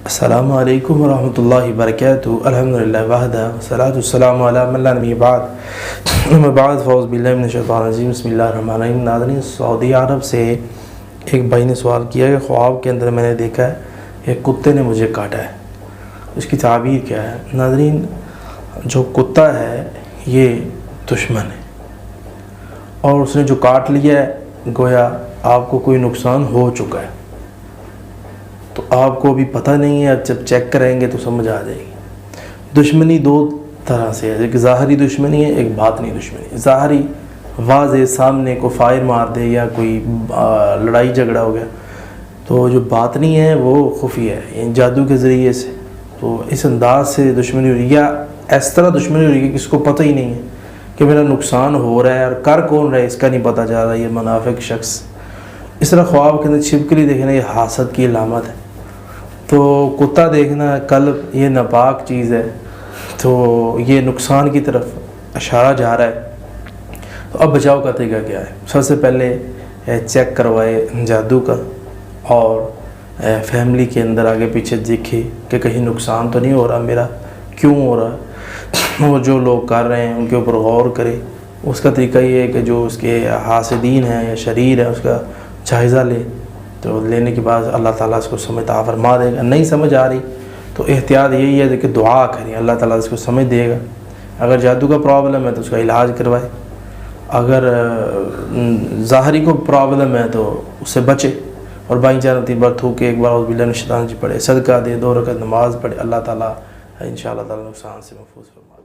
السلام علیکم ورحمۃ اللہ وبرکاتہ الحمدللہ وحدہ والصلاۃ والسلام علی من لا نبی بعد اما بعد فاعوذ باللہ من الشیطان الرجیم بسم اللہ الرحمن الرحیم۔ ناظرین، سعودی عرب سے ایک بھائی نے سوال کیا کہ خواب کے اندر میں نے دیکھا ہے کہ کتے نے مجھے کاٹا ہے، اس کی تعبیر کیا ہے؟ ناظرین، جو کتا ہے یہ دشمن ہے اور اس نے جو کاٹ لیا ہے گویا آپ کو کوئی نقصان ہو چکا ہے، تو آپ کو ابھی پتہ نہیں ہے، جب چیک کریں گے تو سمجھ آ جائے گی۔ دشمنی دو طرح سے ہے، ایک ظاہری دشمنی ہے، ایک باطنی دشمنی۔ ظاہری واضح سامنے کو فائر مار دے یا کوئی لڑائی جھگڑا ہو گیا، تو جو باطنی ہے وہ خفیہ ہے، یعنی جادو کے ذریعے سے، تو اس انداز سے دشمنی ہو رہی ہے یا اس طرح دشمنی ہو رہی ہے کہ کسی کو پتہ ہی نہیں ہے کہ میرا نقصان ہو رہا ہے اور کر کون رہا ہے اس کا نہیں پتہ جا رہا، یہ منافق شخص۔ اس طرح خواب کے اندر چھپکلی دیکھنا یہ حسد کی علامت ہے، تو کتا دیکھنا قلب یہ ناپاک چیز ہے، تو یہ نقصان کی طرف اشارہ جا رہا ہے۔ تو اب بچاؤ کا طریقہ کیا ہے؟ سب سے پہلے چیک کروائے جادو کا، اور فیملی کے اندر آگے پیچھے دیکھے کہ کہیں نقصان تو نہیں ہو رہا میرا، کیوں ہو رہا، وہ جو لوگ کر رہے ہیں ان کے اوپر غور کرے۔ اس کا طریقہ یہ ہے کہ جو اس کے حاسدین ہیں یا شریر ہے اس کا جائزہ لے، تو لینے کے بعد اللہ تعالیٰ اس کو سمجھ عطا فرما دے گا۔ نہیں سمجھ آ رہی تو احتیاط یہی ہے کہ دعا کریں، اللہ تعالیٰ اس کو سمجھ دے گا۔ اگر جادو کا پرابلم ہے تو اس کا علاج کروائے، اگر ظاہری کو پرابلم ہے تو اس سے بچے، اور بائیں چار 3 بار تھوک کے 1 بار اعوذ باللہ من الشیطان الرجیم پڑھے، صدقہ دے، 2 رکعت نماز پڑھے، اللہ تعالیٰ انشاءاللہ تعالیٰ نقصان سے محفوظ فرما۔